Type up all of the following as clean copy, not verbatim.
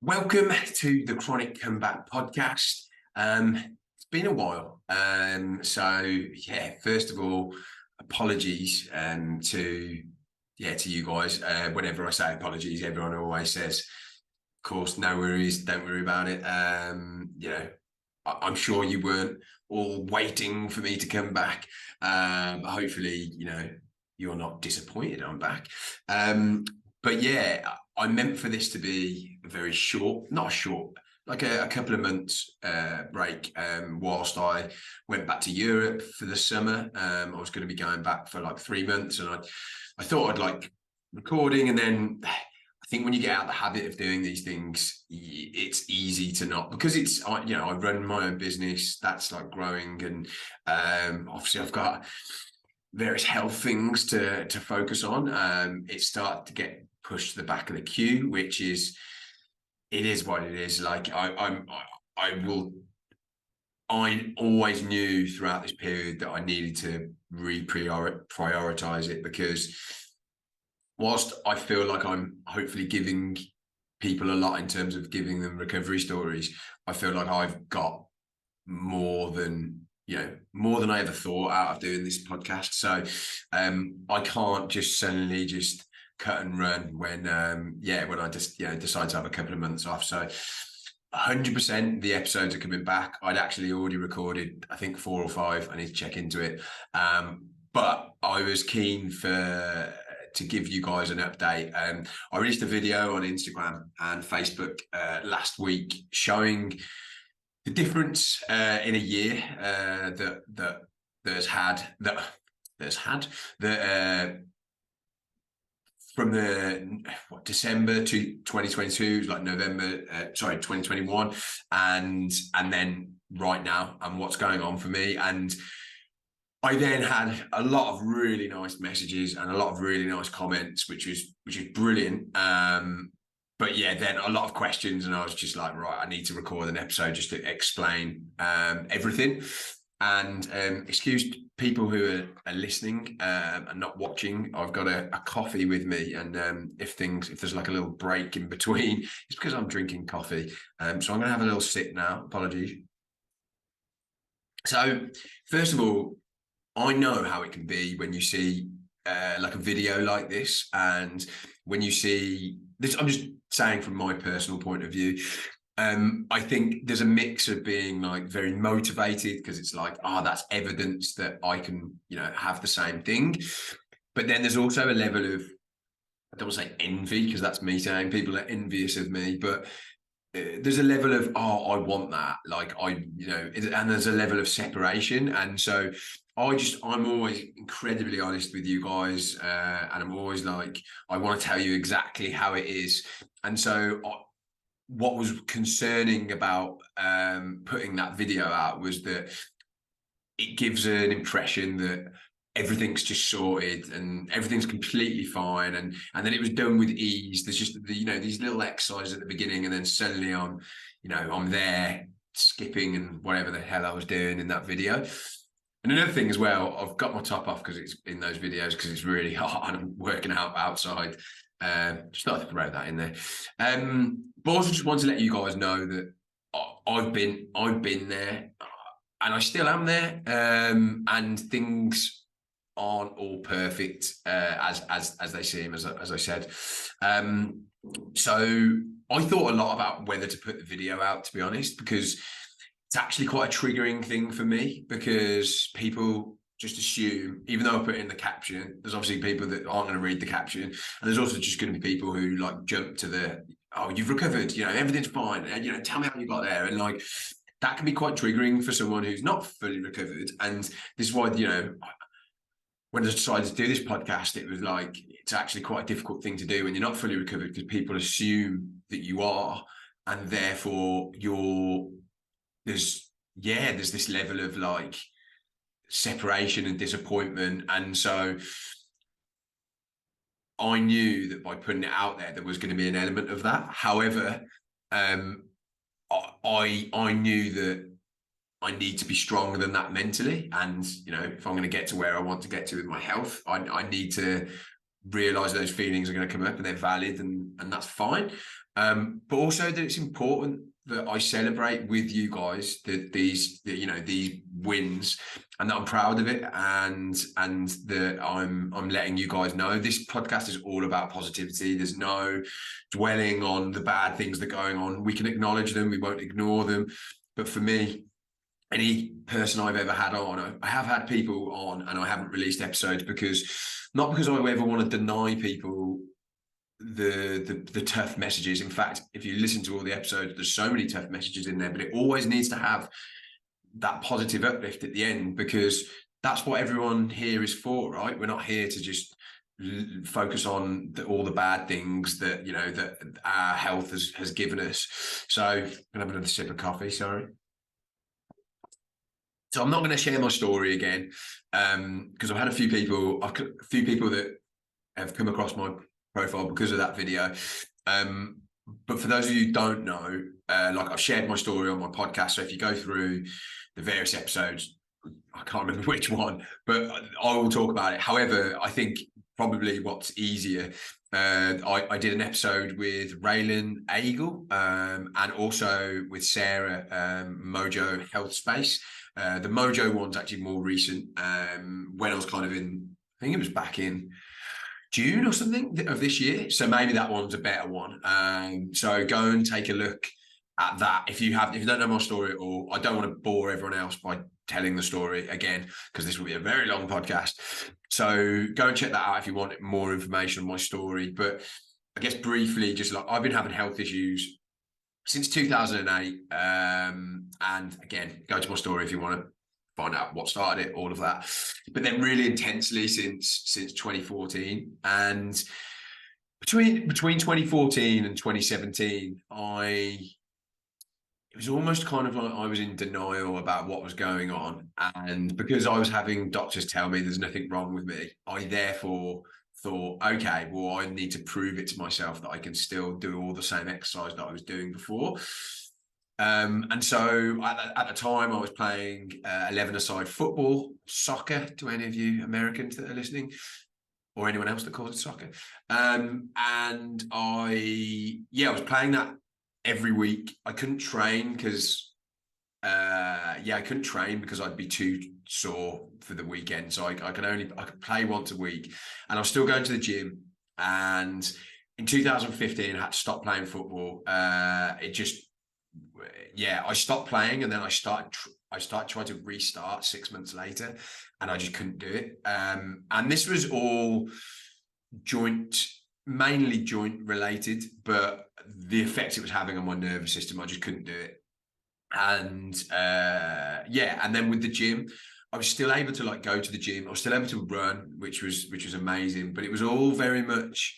Welcome to the Chronic Comeback podcast. It's been a while. First of all, apologies to you guys. Whenever I say apologies, everyone always says, of course, no worries, don't worry about it. I'm sure you weren't all waiting for me to come back. Hopefully, you're not disappointed I'm back. But yeah, I meant for this to be a very short, not short, like a couple of months break whilst I went back to Europe for the summer. I was going to be going back for like 3 months, and I thought I'd like recording, and then I think when you get out of the habit of doing these things, it's easy to not, because I run my own business that's like growing, and obviously I've got various health things to focus on. It started to get pushed to the back of the queue, which is, it is what it is. Like I always knew throughout this period that I needed to prioritize it, because whilst I feel like I'm hopefully giving people a lot in terms of giving them recovery stories, I feel like I've got more than I ever thought out of doing this podcast. So I can't just suddenly just cut and run when I just decide to have a couple of months off. So 100% the episodes are coming back. I'd actually already recorded, I think 4 or 5. I need to check into it. But I was keen to give you guys an update. I released a video on Instagram and Facebook last week showing the difference in a year from the December to 2022, like November, 2021, and then right now, and what's going on for me. And I then had a lot of really nice messages and a lot of really nice comments, which is brilliant. But yeah, then a lot of questions, and I was just like, right, I need to record an episode just to explain everything. And excuse people who are listening and not watching. I've got a coffee with me, and if there's like a little break in between, it's because I'm drinking coffee. So I'm going to have a little sip now. Apologies. So first of all, I know how it can be when you see like a video like this, and when you see this, I'm just saying from my personal point of view. I think there's a mix of being like very motivated, because it's like, that's evidence that I can, have the same thing. But then there's also a level of, I don't want to say envy, because that's me saying people are envious of me, but there's a level of, I want that. Like and there's a level of separation. And so I'm always incredibly honest with you guys. And I'm always like, I want to tell you exactly how it is. And so what was concerning about putting that video out was that it gives an impression that everyth's just sorted and everything's completely fine, and then it was done with ease. There's just these little exercises at the beginning, and then suddenly I'm there skipping and whatever the hell I was doing in that video. And another thing as well, I've got my top off because it's in those videos, because it's really hot and I'm working out outside. Just thought I'd throw that in there. But also just want to let you guys know that I've been there, and I still am there. And things aren't all perfect as they seem, as I said. So I thought a lot about whether to put the video out, to be honest, because it's actually quite a triggering thing for me, because people just assume, even though I put in the caption, there's obviously people that aren't going to read the caption, and there's also just going to be people who like jump to the, you've recovered, everything's fine, and tell me how you got there, and like that can be quite triggering for someone who's not fully recovered. And this is why when I decided to do this podcast, it was like, it's actually quite a difficult thing to do when you're not fully recovered, because people assume that you are, and therefore there's this level of like separation and disappointment. And so I knew that by putting it out there was going to be an element of that. However, I knew that I need to be stronger than that mentally. And, if I'm going to get to where I want to get to with my health, I need to realize those feelings are going to come up, and they're valid, and that's fine. But also that it's important that I celebrate with you guys these wins, and that I'm proud of it, and that I'm letting you guys know this podcast is all about positivity. There's no dwelling on the bad things that are going on. We can acknowledge them, we won't ignore them. But for me, any person I've ever had on, I have had people on and I haven't released episodes not because I ever want to deny people the tough messages. In fact, if you listen to all the episodes, there's so many tough messages in there, but it always needs to have that positive uplift at the end, because that's what everyone here is for, right? We're not here to just focus on all the bad things that that our health has given us. So I'm gonna have another sip of coffee, sorry. So I'm not going to share my story again, because I've had a few people that have come across my profile because of that video. But for those of you who don't know, like I've shared my story on my podcast. So if you go through the various episodes, I can't remember which one, but I will talk about it. However, I think probably what's easier, I did an episode with Raylan Eagle, and also with Sarah, Mojo Health Space. The Mojo one's actually more recent, when I was kind of I think it was back in June or something of this year. So maybe that one's a better one. So go and take a look at that. If you don't know my story at all, I don't want to bore everyone else by telling the story again, because this will be a very long podcast. So go and check that out if you want more information on my story. But I guess briefly, just like I've been having health issues since 2008. And again, go to my story if you want to find out what started it, all of that. But then really intensely since 2014. And between 2014 and 2017, it was almost kind of like I was in denial about what was going on. And because I was having doctors tell me there's nothing wrong with me, I therefore thought, okay, well, I need to prove it to myself that I can still do all the same exercise that I was doing before. And so at the time I was playing 11-a-side football, soccer, to any of you Americans that are listening, or anyone else that calls it soccer. And I was playing that every week. I couldn't train because I'd be too sore for the weekend. So I could play once a week, and I was still going to the gym. And in 2015, I had to stop playing football. I stopped playing, and then I started trying to restart 6 months later, and I just couldn't do it. And this was all mainly joint related, but the effect it was having on my nervous system, I just couldn't do it. And and then with the gym, I was still able to go to the gym. I was still able to run, which was amazing, but it was all very much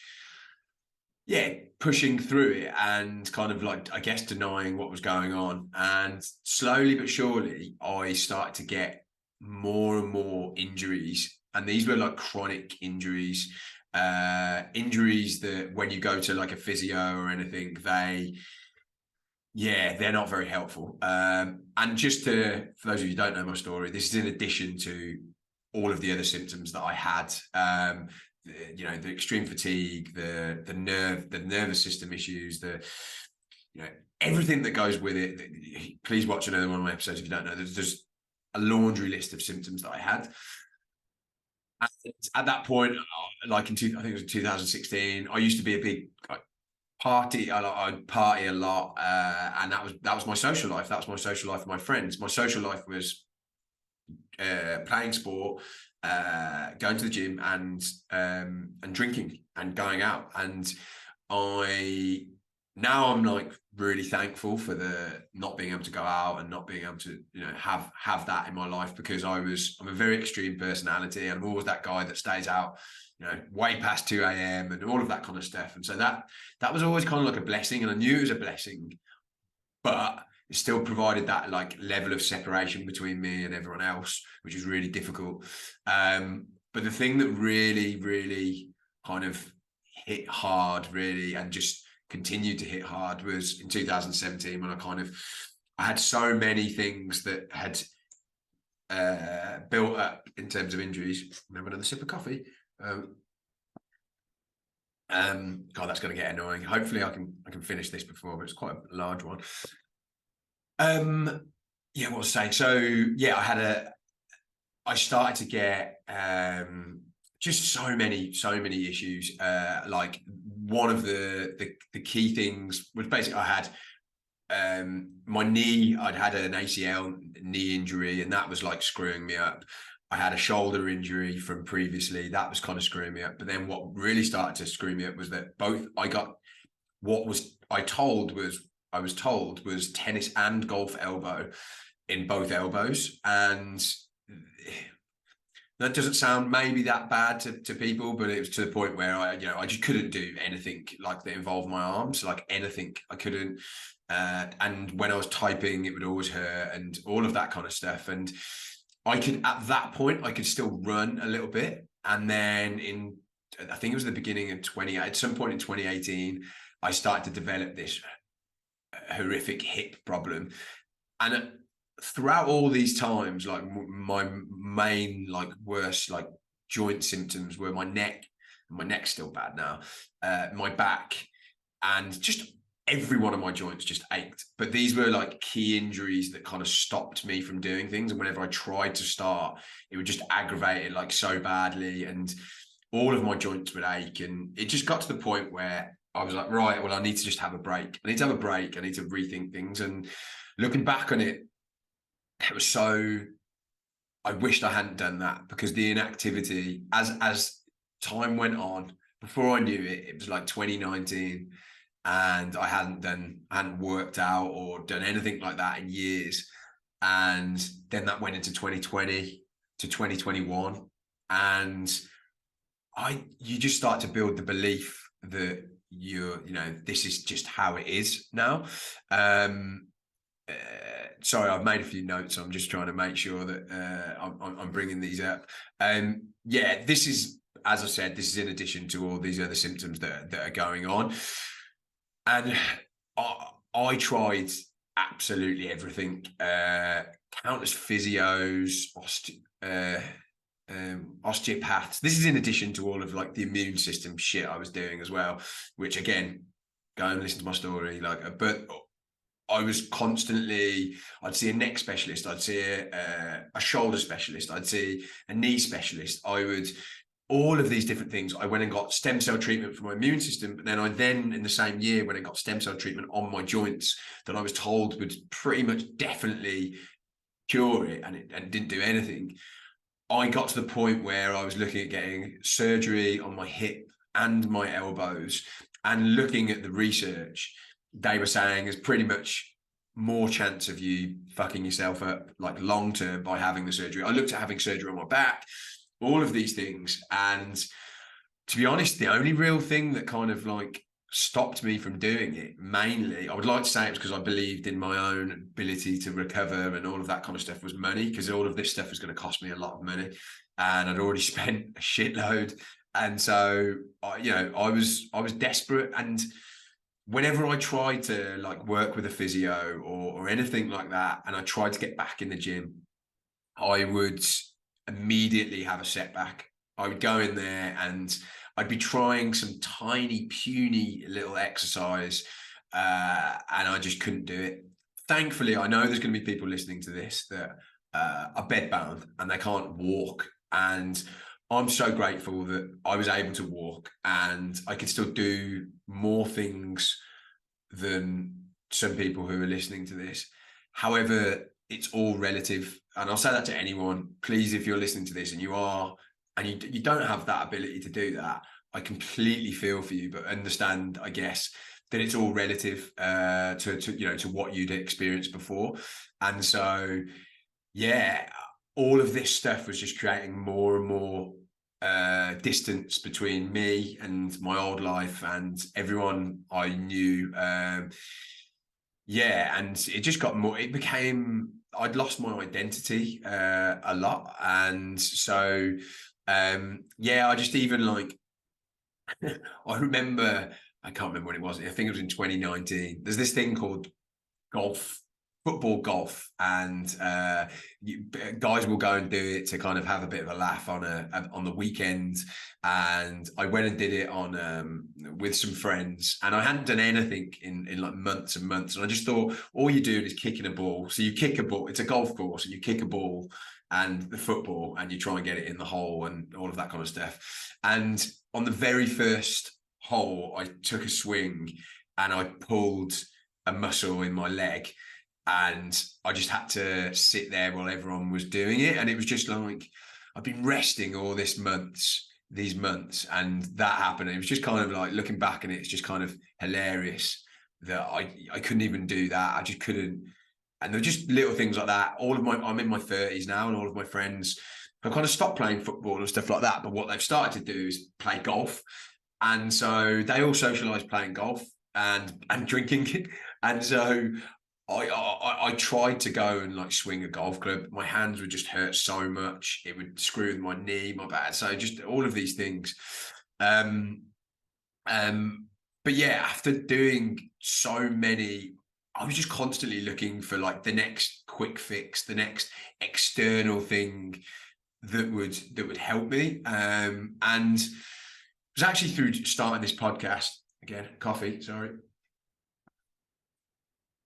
pushing through it and kind of I guess denying what was going on. And slowly but surely I started to get more and more injuries, and these were chronic injuries, injuries that when you go to a physio or anything, they're not very helpful. And just for those of you who don't know my story, this is in addition to all of the other symptoms that I had. The extreme fatigue, the nervous system issues, everything that goes with it. Please watch another one of my episodes if you don't know. There's a laundry list of symptoms that I had. And at that point, I think it was in 2016, I used to be a big party. I'd party a lot, and that was my social life. That was my social life with my friends. My social life was playing sport, going to the gym, and drinking and going out. And I'm really thankful for the not being able to go out and not being able to have that in my life, because I'm a very extreme personality, and I'm always that guy that stays out way past 2 a.m. and all of that kind of stuff. And so that was always kind of a blessing, and I knew it was a blessing, but it still provided that level of separation between me and everyone else, which is really difficult. But the thing that really, really kind of hit hard, really, and just continued to hit hard, was in 2017, when I had so many things that had built up in terms of injuries. Remember, another sip of coffee. God, that's going to get annoying. Hopefully I can finish this before, but it's quite a large one. Yeah, what was I saying? So yeah, I started to get just so many issues. Like one of the key things was basically I had my knee. I'd had an ACL knee injury, and that was like screwing me up. I had a shoulder injury from previously, that was kind of screwing me up. But then what really started to screw me up was that both I got what was I was told was tennis and golf elbow in both elbows. And that doesn't sound maybe that bad to people, but it was to the point where I just couldn't do anything like that involved my arms, like anything. I couldn't. And when I was typing, it would always hurt and all of that kind of stuff. And at that point, I could still run a little bit. And then I think it was the beginning of at some point in 2018, I started to develop this horrific hip problem. And throughout all these times, like my main, like worst, like joint symptoms were my neck. My neck's still bad now. My back, and just every one of my joints just ached. But these were like key injuries that kind of stopped me from doing things. And whenever I tried to start, it would just aggravate it like so badly. And all of my joints would ache. And it just got to the point where I was like, right, well, I need to just have a break. I need to have a break. I need to rethink things. And looking back on it, it was so, I wished I hadn't done that, because the inactivity, as time went on, before I knew it, it was like 2019, and I hadn't worked out or done anything like that in years. And then that went into 2020 to 2021, and you just start to build the belief that this is just how it is now. Sorry, I've made a few notes. I'm just trying to make sure that I'm bringing these up. Yeah, this is, as I said, this is in addition to all these other symptoms that are going on. And I tried absolutely everything. Countless physios, osteopaths. This is in addition to all of like the immune system shit I was doing as well, which again, go and listen to my story. But I was constantly, I'd see a neck specialist, I'd see a shoulder specialist, I'd see a knee specialist. All of these different things. I went and got stem cell treatment for my immune system. But then in the same year, when I got stem cell treatment on my joints that I was told would pretty much definitely cure it, and it didn't do anything. I got to the point where I was looking at getting surgery on my hip and my elbows, and looking at the research, they were saying there's pretty much more chance of you fucking yourself up like long term by having the surgery. I looked at having surgery on my back, all of these things. And to be honest, the only real thing that kind of like stopped me from doing it, mainly, I would like to say it was because I believed in my own ability to recover and all of that kind of stuff, was money, because all of this stuff was going to cost me a lot of money. And I'd already spent a shitload. And so, I was desperate. And whenever I tried to like work with a physio or anything like that, and I tried to get back in the gym, I would immediately have a setback. I would go in there and I'd be trying some tiny, puny little exercise, and I just couldn't do it. Thankfully, I know there's going to be people listening to this that are bedbound and they can't walk. And I'm so grateful that I was able to walk and I could still do more things than some people who are listening to this. However, it's all relative. And I'll say that to anyone. Please, if you're listening to this and you don't have that ability to do that, I completely feel for you, but understand, I guess, that it's all relative to what you'd experienced before. And so, yeah, all of this stuff was just creating more and more distance between me and my old life and everyone I knew. And it just got more, I'd lost my identity a lot. And so, I just even like, I remember, I can't remember when it was. I think it was in 2019. There's this thing called golf football, golf, and guys will go and do it to kind of have a bit of a laugh on the weekend. And I went and did it on with some friends, and I hadn't done anything in like months and months. And I just thought, all you're doing is kicking a ball. So you kick a ball. It's a golf course, and you kick a ball and the football, and you try and get it in the hole and all of that kind of stuff. And on the very first hole, I took a swing and I pulled a muscle in my leg, and I just had to sit there while everyone was doing it. And it was just like, I've been resting all these months, and that happened. And it was just kind of like, looking back, and it's just kind of hilarious that I couldn't even do that. I just couldn't. And they're just little things like that. I'm in my 30s now, and all of my friends have kind of stopped playing football and stuff like that. But what they've started to do is play golf. And so they all socialize playing golf and drinking. And so I tried to go and like swing a golf club. My hands would just hurt so much. It would screw with my knee, my back. So just all of these things. But yeah, after doing so many, I was just constantly looking for like the next quick fix, the next external thing that would help me. And it was actually through starting this podcast, again, coffee, sorry.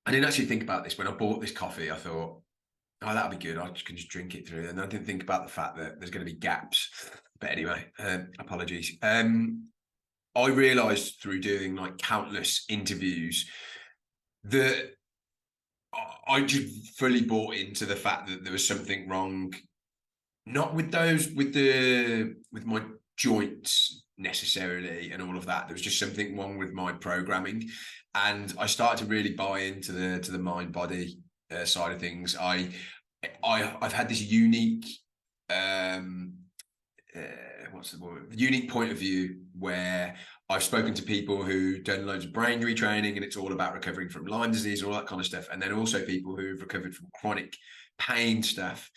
I didn't actually think about this when I bought this coffee. I thought, oh, that'll be good. I can just drink it through. And I didn't think about the fact that there's going to be gaps. But anyway, apologies. I realized through doing like countless interviews that I just fully bought into the fact that there was something wrong, not with my joints necessarily and all of that. There was just something wrong with my programming, and I started to really buy into the mind body side of things. I've had this unique what's the word? Unique point of view where I've spoken to people who done loads of brain retraining, and it's all about recovering from Lyme disease, all that kind of stuff, and then also people who've recovered from chronic pain stuff.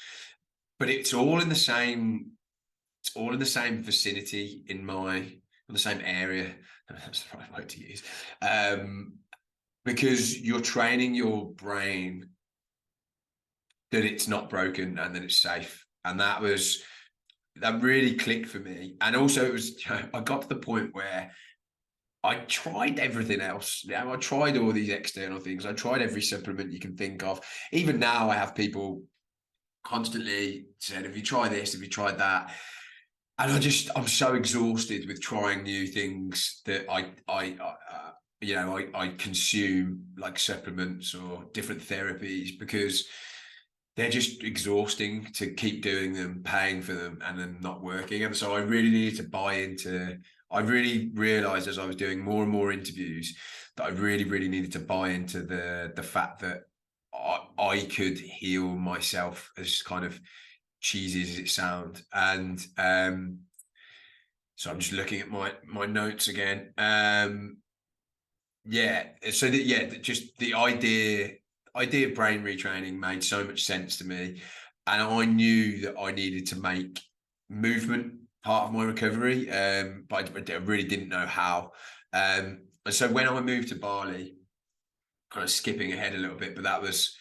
But it's all in the same vicinity in the same area. That's the right word to use. Because you're training your brain that it's not broken and that it's safe. And that really clicked for me. And also I got to the point where I tried everything else. I tried all these external things. I tried every supplement you can think of. Even now I have people constantly said, have you tried this? Have you tried that? And I'm so exhausted with trying new things that I consume, like supplements or different therapies, because they're just exhausting to keep doing them, paying for them, and then not working. And so I really needed to buy into. I really realized as I was doing more and more interviews that I really, really needed to buy into the fact that I could heal myself, as kind of cheesy as it sounds. And so I'm just looking at my notes again. Just the idea of brain retraining made so much sense to me, and I knew that I needed to make movement part of my recovery, but I really didn't know how. And so when I moved to Bali, kind of skipping ahead a little bit, but that was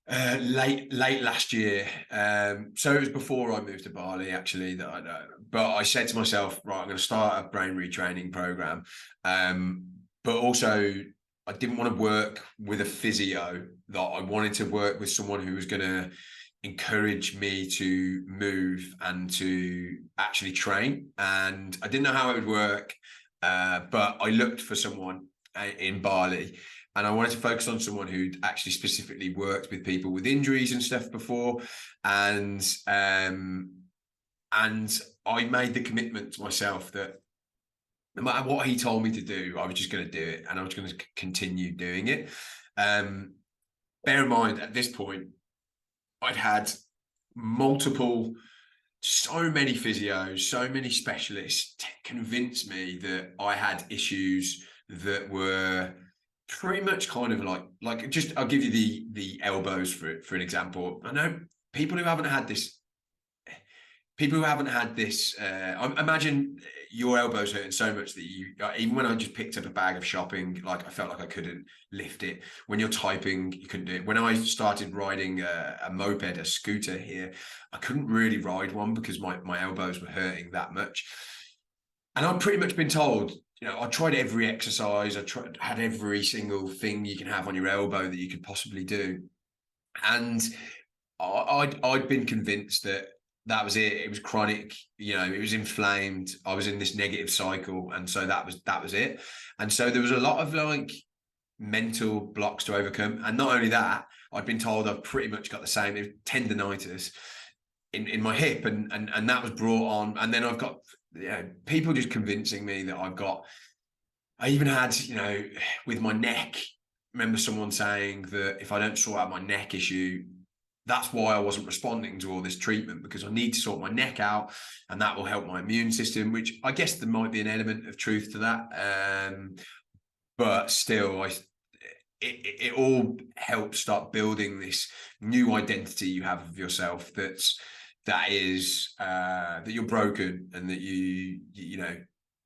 late last year. So it was before I moved to Bali, actually, but I said to myself, right, I'm going to start a brain retraining program. But also I didn't want to work with a physio, that I wanted to work with someone who was going to encourage me to move and to actually train. And I didn't know how it would work, but I looked for someone in Bali, and I wanted to focus on someone who'd actually specifically worked with people with injuries and stuff before. And I made the commitment to myself that no matter what he told me to do, I was just going to do it, and I was going to continue doing it. Bear in mind, at this point, I'd had so many physios, so many specialists convince me that I had issues that were pretty much kind of like just, I'll give you the elbows for an example. I know people who haven't had this, people who haven't had this, I imagine your elbows hurting so much that you, even when I just picked up a bag of shopping, like I felt like I couldn't lift it. When you're typing, you couldn't do it. When I started riding a moped, a scooter here, I couldn't really ride one because my elbows were hurting that much. And I've pretty much been told, I tried every exercise, had every single thing you can have on your elbow that you could possibly do. And I'd been convinced that was it. It was chronic, it was inflamed. I was in this negative cycle. And so that was it. And so there was a lot of like mental blocks to overcome. And not only that, I'd been told I've pretty much got the same tendonitis in my hip. And that was brought on. And then I've got people just convincing me that I even had, with my neck, remember someone saying that if I don't sort out my neck issue, that's why I wasn't responding to all this treatment, because I need to sort my neck out and that will help my immune system, which I guess there might be an element of truth to that. But still, it all helps start building this new identity you have of yourself that you're broken and that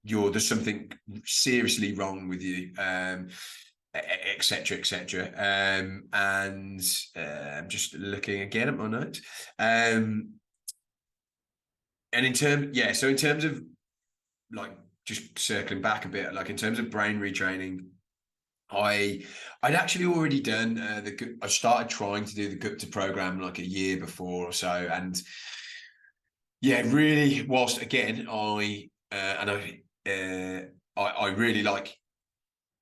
there's something seriously wrong with you. Etc. etc. And I'm just looking again at my notes. And in terms of like just circling back a bit, like in terms of brain retraining, I'd actually already done I started trying to do the Gupta program like a year before or so, and really, whilst again I really like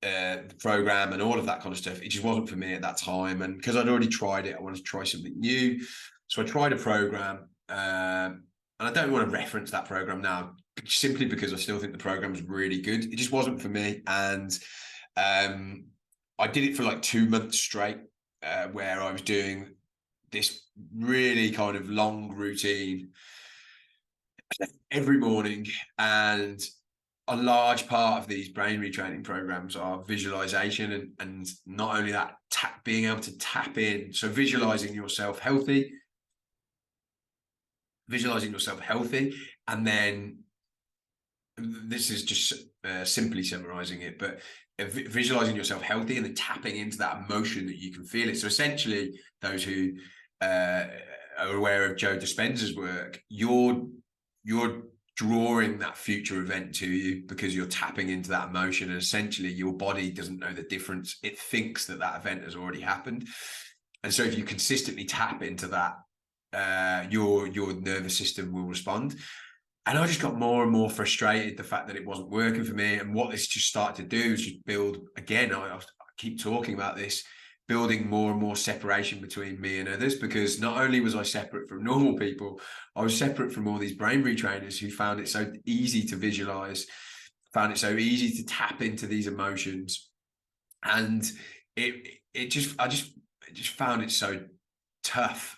the program and all of that kind of stuff, it just wasn't for me at that time. And because I'd already tried it, I wanted to try something new. So I tried a program, and I don't want to reference that program now simply because I still think the program is really good. It just wasn't for me. And I did it for like 2 months straight, where I was doing this really kind of long routine every morning. And a large part of these brain retraining programs are visualization, and not only that, being able to tap in. So visualizing yourself healthy, and then this is just simply summarizing it, but visualizing yourself healthy and then tapping into that emotion that you can feel it. So essentially, those who are aware of Joe Dispenza's work, you're drawing that future event to you because you're tapping into that emotion, and essentially your body doesn't know the difference. It thinks that event has already happened. And so if you consistently tap into that, your nervous system will respond. And I just got more and more frustrated the fact that it wasn't working for me. And what this just started to do is just build, again, I keep talking about this, building more and more separation between me and others, because not only was I separate from normal people, I was separate from all these brain retrainers who found it so easy to visualize, found it so easy to tap into these emotions. And I just found it so tough.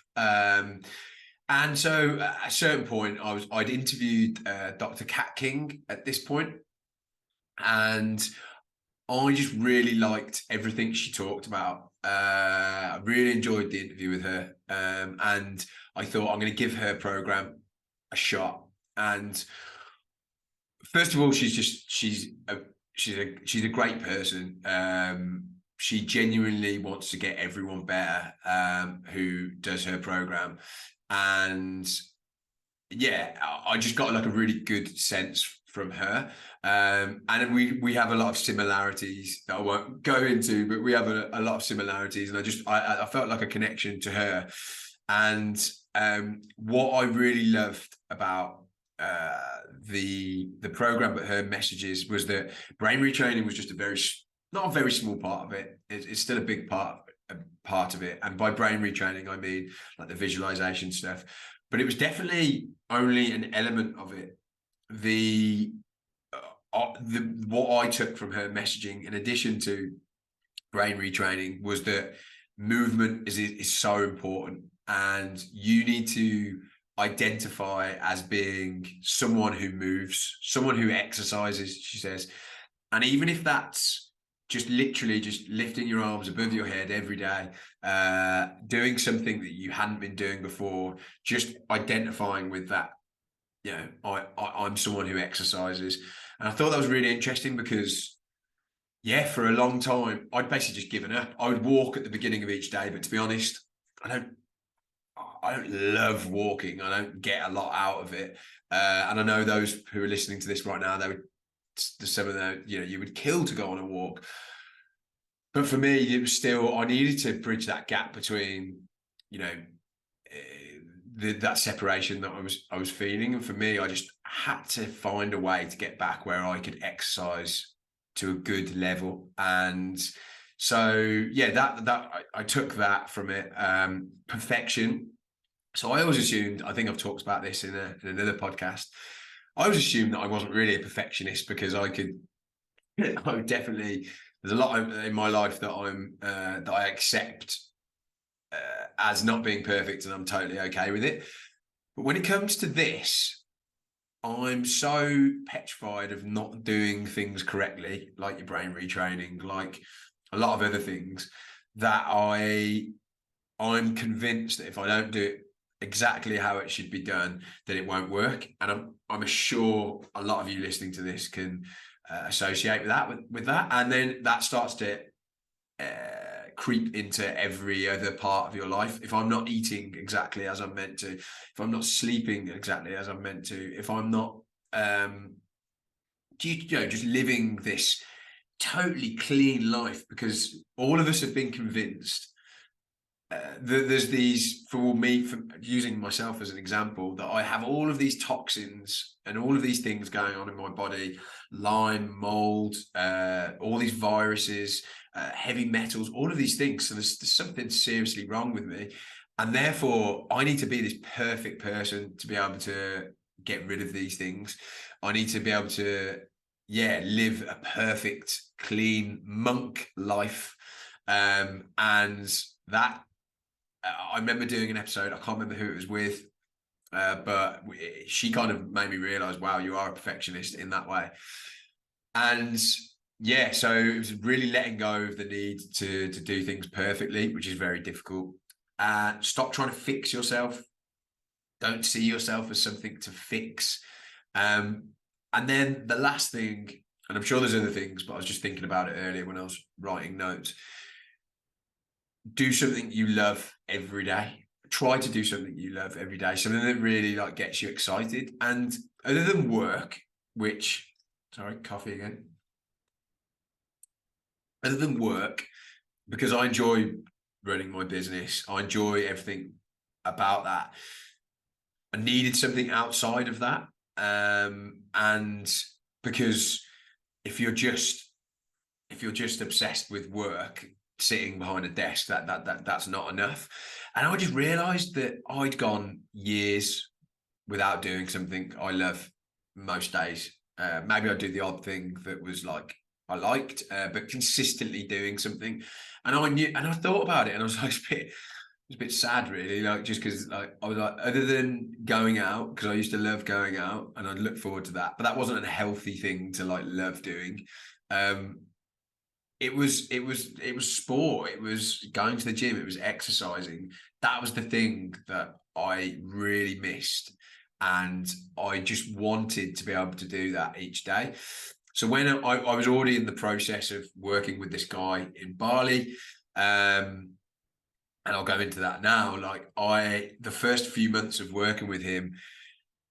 And so at a certain point, I'd interviewed Dr. Kat King at this point, and I just really liked everything she talked about. I really enjoyed the interview with her, and I thought I'm going to give her program a shot. And first of all, she's a great person. She genuinely wants to get everyone better who does her program, and I just got like a really good sense from her. And we have a lot of similarities that I won't go into, but we have a lot of similarities, and I felt like a connection to her. And what I really loved about the program, but her messages, was that brain retraining was just not a very small part of it. It's still a big part of it. And by brain retraining, I mean like the visualization stuff, but it was definitely only an element of it. What I took from her messaging, in addition to brain retraining, was that movement is so important, and you need to identify as being someone who moves, someone who exercises, she says. And even if that's just literally just lifting your arms above your head every day, doing something that you hadn't been doing before, just identifying with that I'm someone who exercises. And I thought that was really interesting because, yeah, for a long time, I'd basically just given up. I would walk at the beginning of each day, but to be honest, I don't I don't love walking. I don't get a lot out of it. And I know those who are listening to this right now, they would, some of the, you would kill to go on a walk. But for me, it was still, I needed to bridge that gap between, you know, that separation that I was feeling. And for me, I just had to find a way to get back where I could exercise to a good level. And so, yeah, that I took that from it. Perfection. So I always assumed, I think I've talked about this in another podcast. I always assumed that I wasn't really a perfectionist because I would definitely, there's a lot in my life that that I accept as not being perfect, and I'm totally okay with it. But when it comes to this, I'm so petrified of not doing things correctly, like your brain retraining, like a lot of other things, that I'm convinced that if I don't do it exactly how it should be done, then it won't work. And I'm sure a lot of you listening to this can associate with that, and then that starts to creep into every other part of your life. If I'm not eating exactly as I'm meant to, if I'm not sleeping exactly as I'm meant to, if I'm not just living this totally clean life, because all of us have been convinced there's these, for me, for using myself as an example, that I have all of these toxins and all of these things going on in my body, Lyme, mold, all these viruses, heavy metals, all of these things. So there's something seriously wrong with me. And therefore, I need to be this perfect person to be able to get rid of these things. I need to be able to, live a perfect, clean monk life. And that, I remember doing an episode, I can't remember who it was with, but she kind of made me realize, wow, you are a perfectionist in that way. And yeah, so it was really letting go of the need to do things perfectly, which is very difficult. Stop trying to fix yourself. Don't see yourself as something to fix. And then the last thing, and I'm sure there's other things, but I was just thinking about it earlier when I was writing notes. Do something you love every day. Try to do something you love every day, something that really like gets you excited. And other than work, which, sorry, coffee again. Other than work, because I enjoy running my business, I enjoy everything about that. I needed something outside of that. And because if you're just obsessed with work, sitting behind a desk, that's not enough. And I just realized that I'd gone years without doing something I love most days. Maybe I'd do the odd thing that was like I liked, but consistently doing something. And I knew, and I thought about it, and I was like, it was a bit sad, really. Like, just because, like, I was like, other than going out, because I used to love going out, and I'd look forward to that, but that wasn't a healthy thing to like love doing. It was sport. It was going to the gym. It was exercising. That was the thing that I really missed, and I just wanted to be able to do that each day. So when I was already in the process of working with this guy in Bali, and I'll go into that now. Like the first few months of working with him,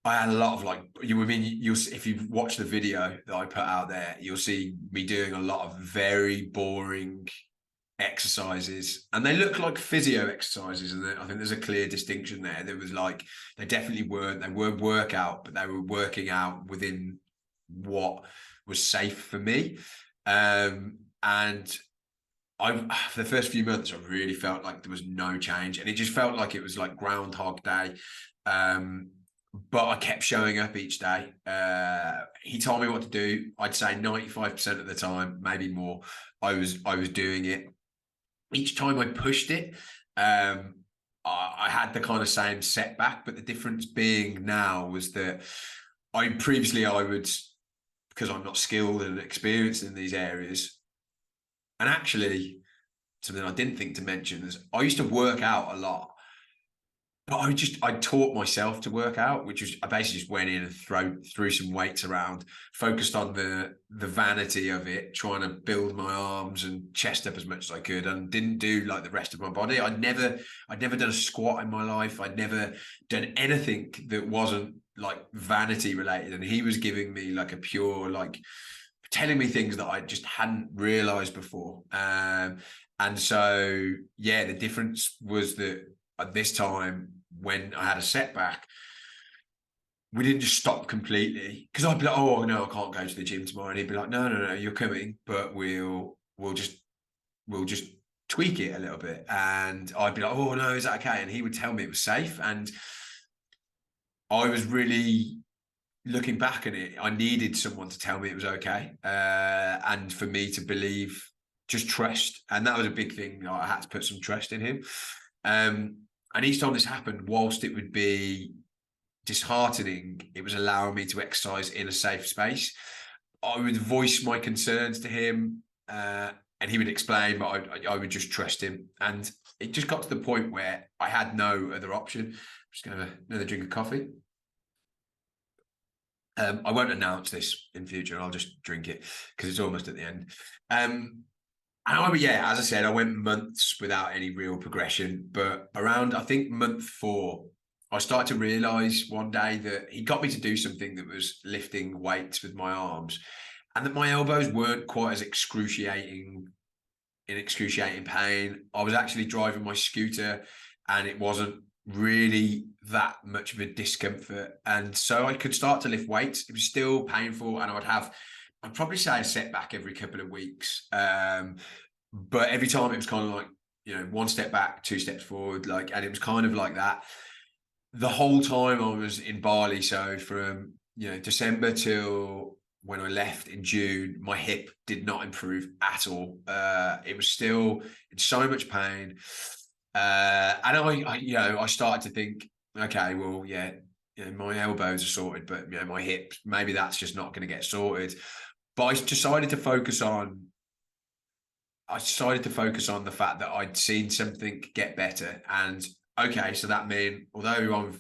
I had a lot of like, you'll if you watch the video that I put out there, you'll see me doing a lot of very boring exercises, and they look like physio exercises, and I think there's a clear distinction there. There was like, they weren't workout, but they were working out within what was safe for me. And for the first few months, I really felt like there was no change, and it just felt like it was like Groundhog Day. But I kept showing up each day. He told me what to do. I'd say 95% of the time, maybe more, I was doing it. Each time I pushed it, I had the kind of same setback, but the difference being now was that I would, because I'm not skilled and experienced in these areas, and actually something I didn't think to mention is I used to work out a lot, But I taught myself to work out, which was I basically just went in and threw some weights around, focused on the vanity of it, trying to build my arms and chest up as much as I could, and didn't do like the rest of my body. I'd never done a squat in my life. I'd never done anything that wasn't like vanity related. And he was giving me like a pure, like telling me things that I just hadn't realized before. And so yeah, the difference was that at this time, when I had a setback, we didn't just stop completely, because I'd be like, oh no, I can't go to the gym tomorrow, and he'd be like, no, no, no, you're coming, but we'll just tweak it a little bit. And I'd be like, oh no, is that okay? And he would tell me it was safe. And I was really, looking back at it, I needed someone to tell me it was okay, and for me to believe, just trust. And that was a big thing. I had to put some trust in him. And each time this happened, whilst it would be disheartening, it was allowing me to exercise in a safe space. I would voice my concerns to him, and he would explain, but I would just trust him. And it just got to the point where I had no other option. I'm just going to have another drink of coffee. I won't announce this in future. I'll just drink it because it's almost at the end. Yeah, as I said, I went months without any real progression, but around, I think, month 4, I started to realize one day that he got me to do something that was lifting weights with my arms, and that my elbows weren't quite as in excruciating pain. I was actually driving my scooter and it wasn't really that much of a discomfort. And so I could start to lift weights. It was still painful, and I'd probably say a setback every couple of weeks. But every time it was kind of like, one step back, 2 steps forward, and it was kind of like that the whole time I was in Bali. So from, December till when I left in June, my hip did not improve at all. It was still in so much pain. And I started to think, okay, well, yeah, my elbows are sorted, but my hips, maybe that's just not going to get sorted. But I decided to focus on the fact that I'd seen something get better. And okay, so that meant, although I've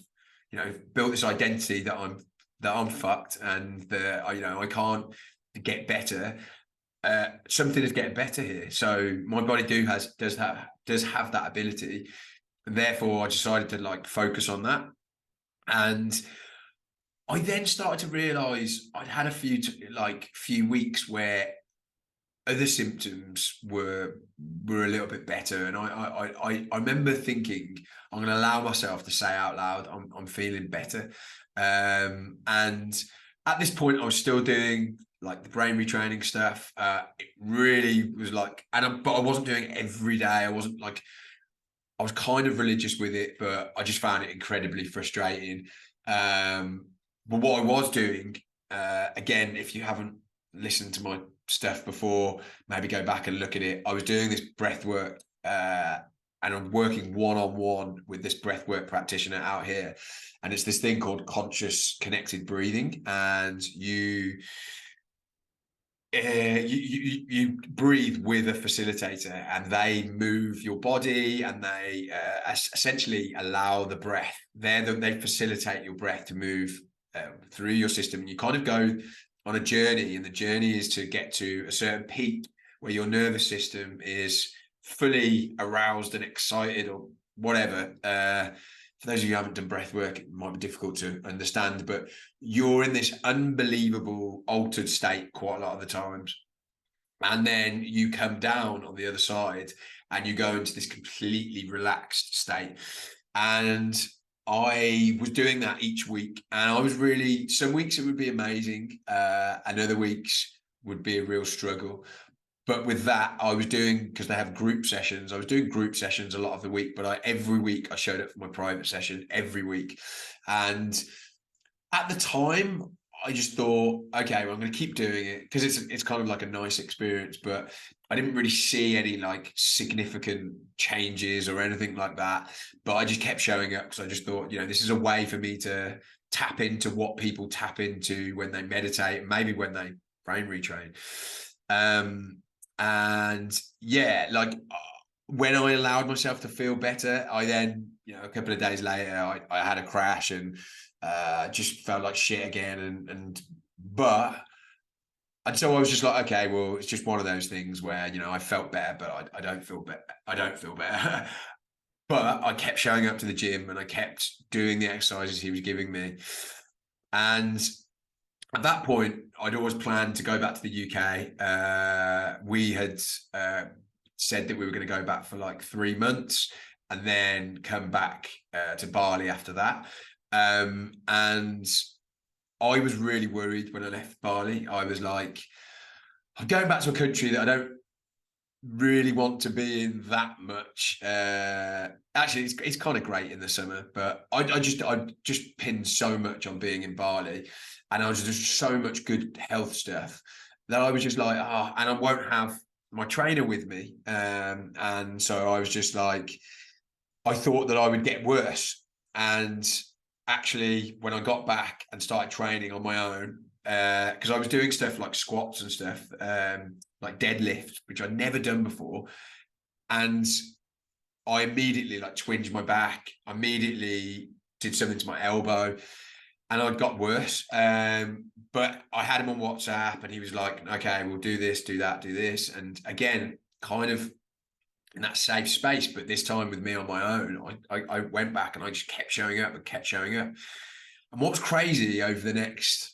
built this identity that I'm fucked and that I can't get better, something is getting better here. So my body does have that ability, and therefore I decided to focus on that. And I then started to realize I'd had a few weeks where other symptoms were a little bit better, and I remember thinking, I'm going to allow myself to say out loud, I'm feeling better. And at this point, I was still doing the brain retraining stuff. It really was but I wasn't doing it every day. I wasn't I was kind of religious with it, but I just found it incredibly frustrating. But what I was doing, again, if you haven't listened to my stuff before, maybe go back and look at it. I was doing this breath work, and I'm working one-on-one with this breathwork practitioner out here, and it's this thing called conscious connected breathing. And you breathe with a facilitator, and they move your body, and they essentially allow the breath. They facilitate your breath to move through your system, and you kind of go on a journey, and the journey is to get to a certain peak where your nervous system is fully aroused and excited, or whatever. For those of you who haven't done breath work, it might be difficult to understand, but you're in this unbelievable altered state quite a lot of the times. And then you come down on the other side and you go into this completely relaxed state. And I was doing that each week, and I was really, some weeks it would be amazing, and other weeks would be a real struggle. But with that, I was doing, because they have group sessions, I was doing group sessions a lot of the week, but every week I showed up for my private session every week. And at the time, I just thought, okay, well, I'm going to keep doing it because it's kind of like a nice experience, but I didn't really see any significant changes or anything like that. But I just kept showing up because I just thought, this is a way for me to tap into what people tap into when they meditate, maybe when they brain retrain. And yeah, when I allowed myself to feel better, I then, a couple of days later, I had a crash and just felt like shit again. And so I was just like, okay, well, it's just one of those things where, I felt better, but I don't feel better. I don't feel better. But I kept showing up to the gym and I kept doing the exercises he was giving me. And at that point, I'd always planned to go back to the UK. We had said that we were going to go back for like 3 months and then come back to Bali after that. And I was really worried when I left Bali. I was like, I'm going back to a country that I don't really want to be in that much. Actually, it's kind of great in the summer, but I just pinned so much on being in Bali, and I was just so much good health stuff that I was just like, and I won't have my trainer with me, and so I was just like, I thought that I would get worse, and actually, when I got back and started training on my own, because I was doing stuff like squats and stuff, like deadlift, which I'd never done before. And I immediately like twinged my back. I immediately did something to my elbow and I got worse. But I had him on WhatsApp and he was like, okay, we'll do this, do that, do this. And again, kind of in that safe space, but this time with me on my own, I went back and I just kept showing up and kept showing up. And what's crazy over the next,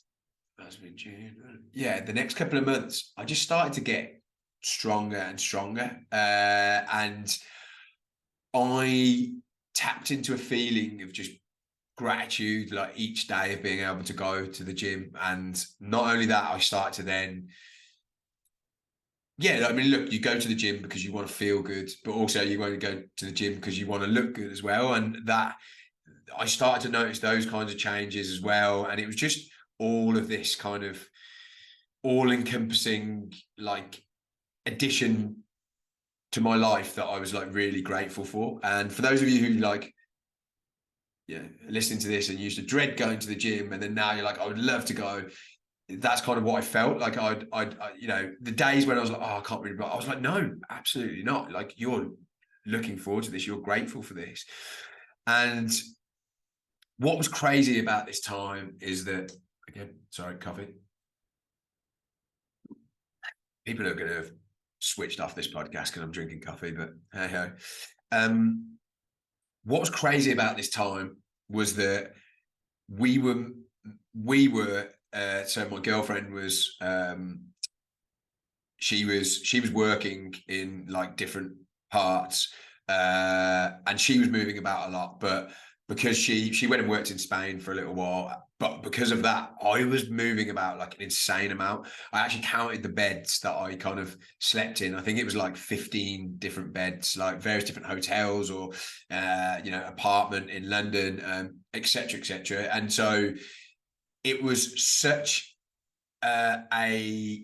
the next couple of months, I just started to get stronger and stronger. And I tapped into a feeling of just gratitude, like each day of being able to go to the gym. And not only that, I started to then, I mean, look, you go to the gym because you want to feel good, but also you want to go to the gym because you want to look good as well. And that I started to notice those kinds of changes as well. And it was just all of this kind of all-encompassing like addition to my life that I was like really grateful for. And for those of you who like listening to this and used to dread going to the gym and then now you're like, I would love to go, that's kind of what I felt like. I'd the days when I was like, I can't really, I was like, no, absolutely not. Like, you're looking forward to this, you're grateful for this. And what was crazy about this time is that, again, sorry, coffee. People are going to have switched off this podcast because I'm drinking coffee, but hey ho. What was crazy about this time was that we were so my girlfriend was she was working in like different parts and she was moving about a lot, but because she went and worked in Spain for a little while, but because of that, I was moving about like an insane amount. I actually counted the beds that I kind of slept in. I think it was like 15 different beds, like various different hotels or, apartment in London, et cetera, et cetera. And so it was such a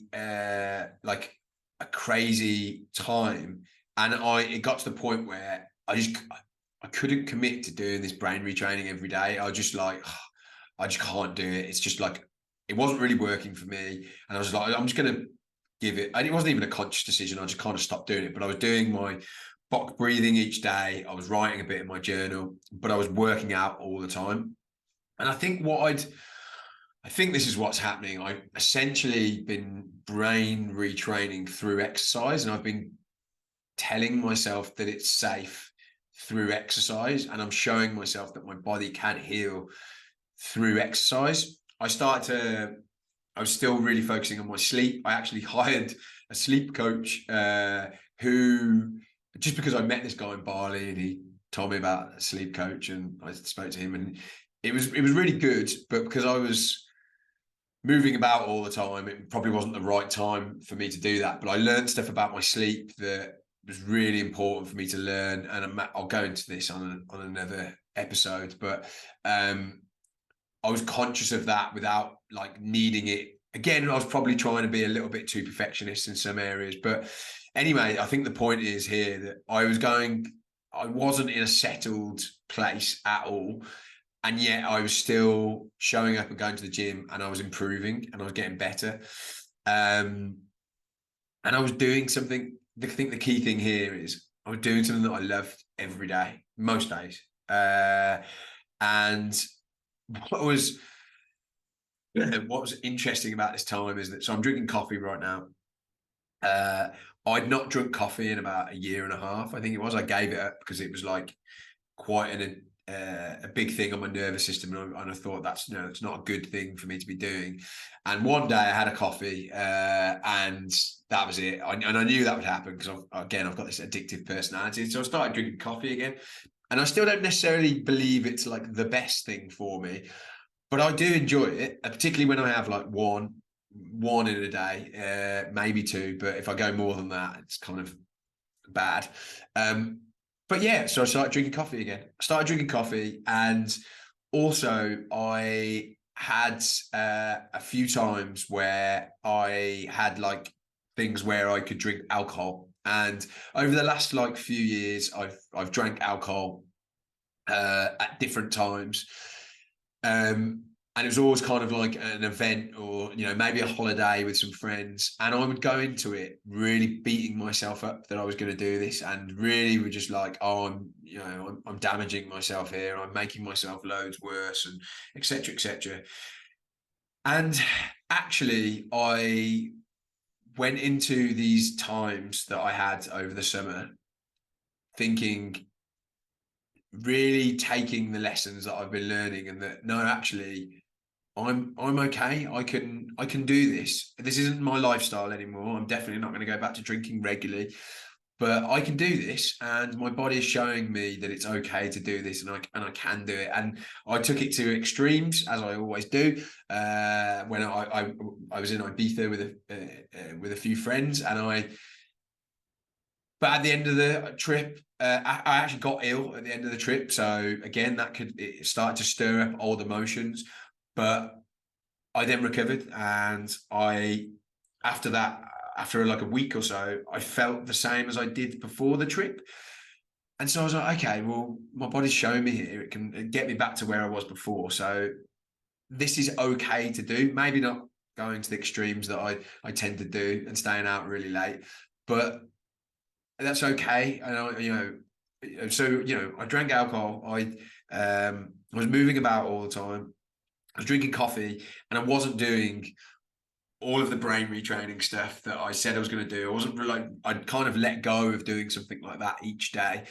crazy time. And it got to the point where I couldn't commit to doing this brain retraining every day. I was just like, I just can't do it. It's just like, it wasn't really working for me. And I was like, I'm just going to give it. And it wasn't even a conscious decision. I just kind of stopped doing it. But I was doing my box breathing each day. I was writing a bit in my journal, but I was working out all the time. And I think this is what's happening. I've essentially been brain retraining through exercise, and I've been telling myself that it's safe through exercise, and I'm showing myself that my body can heal through exercise. I was still really focusing on my sleep. I actually hired a sleep coach who, just because I met this guy in Bali and he told me about a sleep coach and I spoke to him, and it was really good, but because I was moving about all the time, it probably wasn't the right time for me to do that. But I learned stuff about my sleep that was really important for me to learn, and I'll go into this on another episode. But I was conscious of that without like needing it. Again, I was probably trying to be a little bit too perfectionist in some areas. But anyway, I think the point is here that I wasn't in a settled place at all. And yet I was still showing up and going to the gym, and I was improving and I was getting better. And I was doing something. I think the key thing here is I was doing something that I loved every day, most days. And what was what was interesting about this time is that, so I'm drinking coffee right now. I'd not drunk coffee in about a year and a half, I think it was. I gave it up because it was like quite a big thing on my nervous system, and I thought that's, it's not a good thing for me to be doing. And one day I had a coffee, and that was it. And I knew that would happen because I've got this addictive personality. So I started drinking coffee again, and I still don't necessarily believe it's like the best thing for me, but I do enjoy it, particularly when I have like one in a day, maybe two. But if I go more than that, it's kind of bad. But yeah, so I started drinking coffee again. I started drinking coffee, and also I had a few times where I had like things where I could drink alcohol. And over the last like few years, I've drank alcohol at different times. And it was always kind of like an event, or maybe a holiday with some friends, and I would go into it really beating myself up that I was going to do this, and really were just like, oh, I'm damaging myself here, I'm making myself loads worse, and etc etc. And actually I went into these times that I had over the summer thinking, really taking the lessons that I've been learning, and that no, actually I'm okay. I can do this. This isn't my lifestyle anymore. I'm definitely not going to go back to drinking regularly, but I can do this, and my body is showing me that it's okay to do this, and I can do it. And I took it to extremes, as I always do. When I was in Ibiza with a few friends, but at the end of the trip, I actually got ill at the end of the trip. So again, it start to stir up old emotions. But I then recovered, and after that, after like a week or so, I felt the same as I did before the trip. And so I was like, okay, well, my body's showing me here. It can get me back to where I was before. So this is okay to do. Maybe not going to the extremes that I tend to do and staying out really late, but that's okay. And I drank alcohol. I was moving about all the time. I was drinking coffee, and I wasn't doing all of the brain retraining stuff that I said I was going to do. I wasn't really, like, I'd kind of let go of doing something like that each day.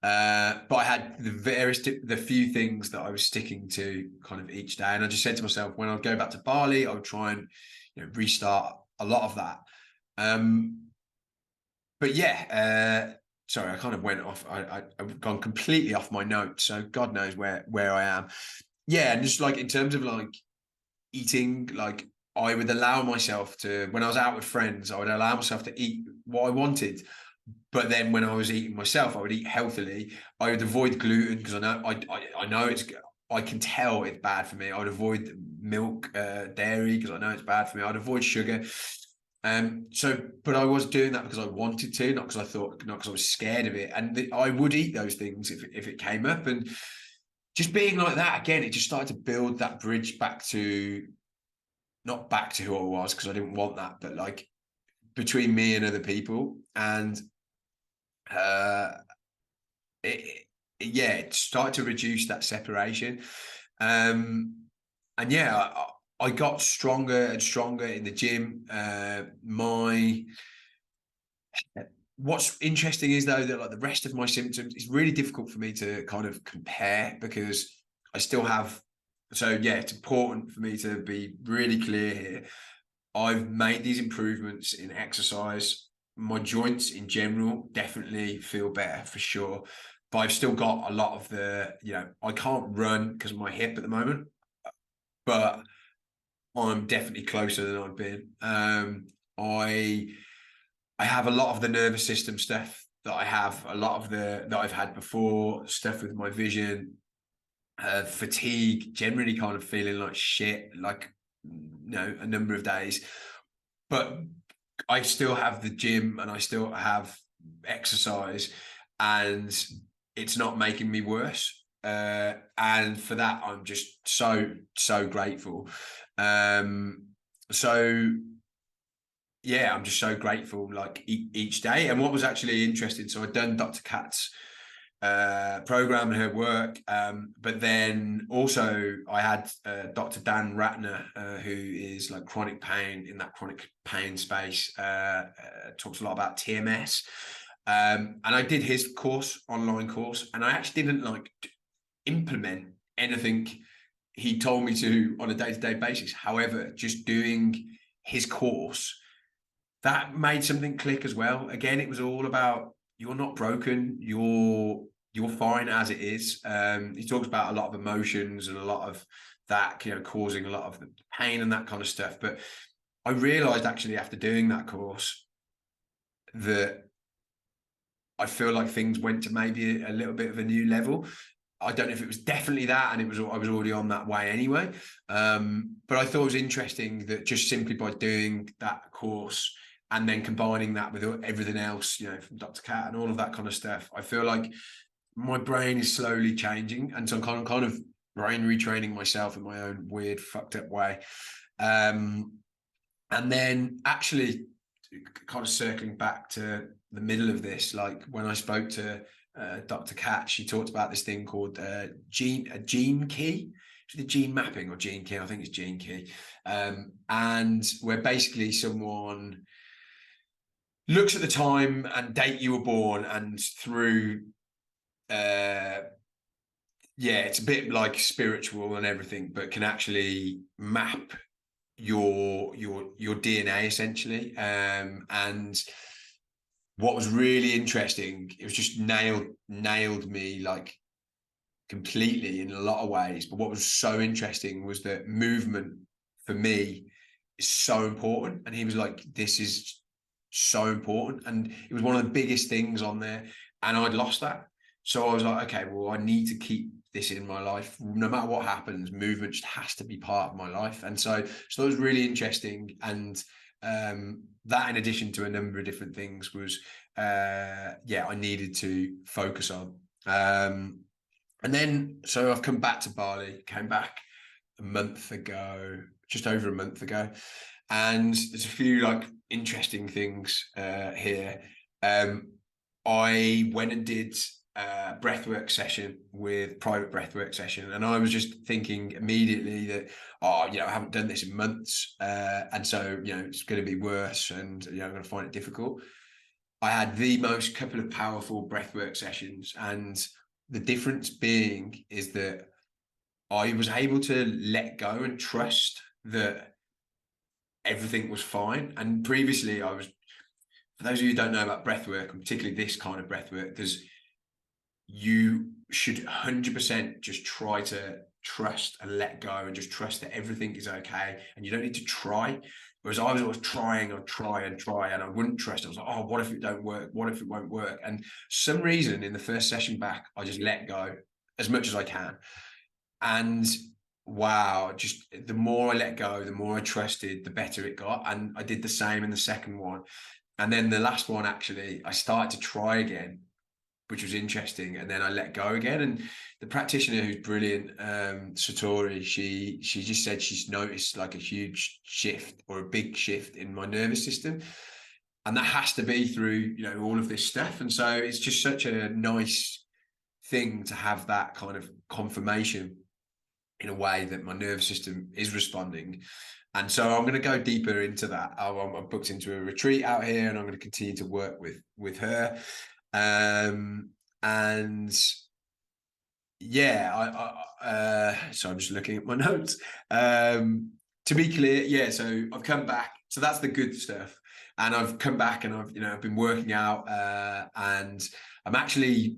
But I had the few things that I was sticking to kind of each day. And I just said to myself, when I go back to Bali, I would try and restart a lot of that. But yeah, sorry, I kind of went off. I've gone completely off my notes. So God knows where I am. Yeah, and just like in terms of like eating, like I would allow myself to, when I was out with friends, I would allow myself to eat what I wanted. But then when I was eating myself, I would eat healthily. I would avoid gluten because I know I can tell it's bad for me. I would avoid milk, dairy, because I know it's bad for me. I'd avoid sugar. But I was doing that because I wanted to, not because I was scared of it. And I would eat those things if it came up. And just being like that again, it just started to build that bridge not back to who I was, because I didn't want that, but like between me and other people. And it started to reduce that separation. And yeah, I got stronger and stronger in the gym. What's interesting is, though, that like the rest of my symptoms, it's really difficult for me to kind of compare, because I still have. So yeah, it's important for me to be really clear here. I've made these improvements in exercise. My joints in general definitely feel better for sure, but I've still got a lot of I can't run because of my hip at the moment, but I'm definitely closer than I've been. I have a lot of the nervous system stuff that I have, a lot of that I've had before, stuff with my vision, fatigue, generally kind of feeling like shit, like a number of days. But I still have the gym, and I still have exercise, and it's not making me worse. And for that, I'm just so grateful. So yeah, I'm just so grateful like each day. And what was actually interesting, so I'd done Dr. Kat's program and her work, but then also I had Dr. Dan Ratner, who is like chronic pain, in that chronic pain space, talks a lot about TMS, and I did his course, online course, and I actually didn't like implement anything he told me to on a day-to-day basis. However, just doing his course, that made something click as well. Again, it was all about, you're not broken, you're fine as it is. He talks about a lot of emotions and a lot of that, you know, causing a lot of the pain and that kind of stuff. But I realized actually after doing that course that I feel like things went to maybe a little bit of a new level. I don't know if it was definitely that, and I was already on that way anyway. But I thought it was interesting that just simply by doing that course and then combining that with everything else, you know, from Dr. Cat and all of that kind of stuff, I feel like my brain is slowly changing, and so I'm kind of brain retraining myself in my own weird, fucked up way. And then actually, kind of circling back to the middle of this, like when I spoke to Dr. Cat, she talked about this thing called gene key, the gene mapping or gene key. I think it's gene key, and where basically someone looks at the time and date you were born, and through yeah, it's a bit like spiritual and everything, but can actually map your DNA essentially. And what was really interesting, it was just nailed me like completely in a lot of ways. But what was so interesting was that movement for me is so important. And he was like, this is so important. And it was one of the biggest things on there. And I'd lost that. So I was like, okay, well, I need to keep this in my life. No matter what happens, movement just has to be part of my life. And so it was really interesting. And that, in addition to a number of different things, was yeah, I needed to focus on. And then so I've come back to Bali, came back a month ago, just over a month ago, and there's a few like interesting things here. I went and did a breathwork session, with private breathwork session, and I was just thinking immediately that, oh, you know, I haven't done this in months, and so, you know, it's going to be worse, and, you know, I'm going to find it difficult. I had the most couple of powerful breathwork sessions, and the difference being is that I was able to let go and trust that everything was fine. And previously I was, for those of you who don't know about breathwork, and particularly this kind of breathwork, you should 100% just try to trust and let go and just trust that everything is okay, and you don't need to try. Whereas I was always trying, I'd try and try, and I wouldn't trust. I was like, oh, what if it don't work? What if it won't work? And some reason in the first session back, I just let go as much as I can. And wow, just the more I let go, the more I trusted, the better it got. And I did the same in the second one. And then the last one, actually, I started to try again, which was interesting. And then I let go again. And the practitioner, who's brilliant, Satori, she just said she's noticed like a huge shift, or a big shift, in my nervous system. And that has to be through, you know, all of this stuff. And so it's just such a nice thing to have that kind of confirmation in a way that my nervous system is responding. And so I'm going to go deeper into that. I'm booked into a retreat out here, and I'm going to continue to work with her. And yeah, so I'm just looking at my notes. To be clear, yeah, so I've come back. So that's the good stuff. And I've come back, and I've been working out, and I'm actually